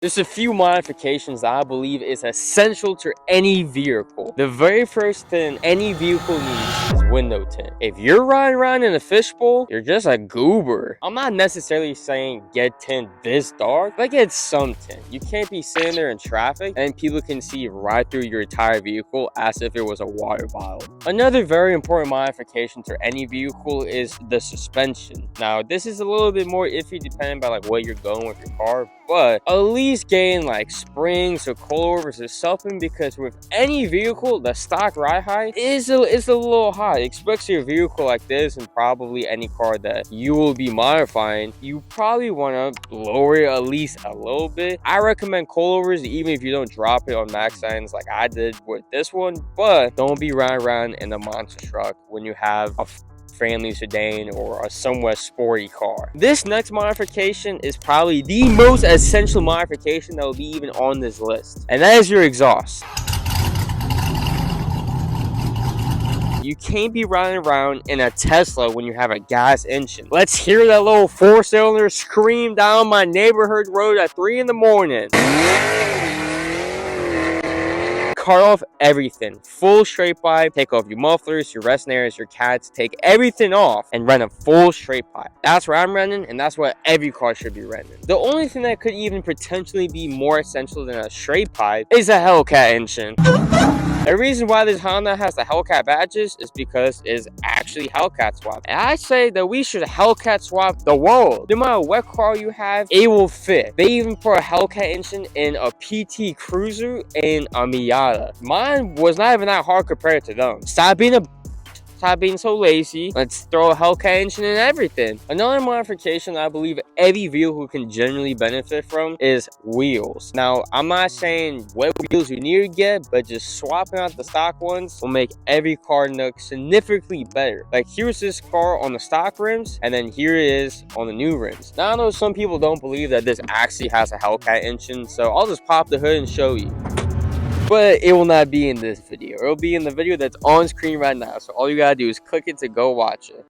There's a few modifications that I believe is essential to any vehicle. The very first thing any vehicle needs is window tint. If you're riding around in a fishbowl, you're just a goober. I'm not necessarily saying get tint this dark, but get some tint. You can't be sitting there in traffic and people can see right through your entire vehicle as if it was a water bottle. Another very important modification to any vehicle is the suspension. Now, this is a little bit more iffy depending on where you're going with your car, but at least gain springs or coilovers or something, because with any vehicle the stock ride height is a little high, especially a vehicle like this and probably any car that you will be modifying. You probably want to lower it at least a little bit. I recommend coilovers even if you don't drop it on max ends like I did with this one, but don't be riding around in a monster truck when you have a family sedan or a somewhat sporty car. This next modification is probably the most essential modification that will be even on this list, and that is your exhaust. You can't be riding around in a Tesla when you have a gas engine. Let's hear that little four-cylinder scream down my neighborhood road at 3 in the morning. Cut off everything, full straight pipe. Take off your mufflers, your resting areas, your cats. Take everything off and run a full straight pipe. That's what I'm running, and that's what every car should be running. The only thing that could even potentially be more essential than a straight pipe is a Hellcat engine. The reason why this Honda has the Hellcat badges is because it's actually Hellcat swap. And I say that we should Hellcat swap the world. No matter what car you have, it will fit. They even put a Hellcat engine in a PT Cruiser and a Miata. Mine was not even that hard compared to them. Stop being so lazy. Let's throw a Hellcat engine in everything. Another modification I believe every vehicle can generally benefit from is wheels. Now, I'm not saying what wheels you need to get, but just swapping out the stock ones will make every car look significantly better. Like, here's this car on the stock rims, and then here it is on the new rims. Now, I know some people don't believe that this actually has a Hellcat engine, so I'll just pop the hood and show you. But it will not be in this video. It will be in the video that's on screen right now. So all you gotta do is click it to go watch it.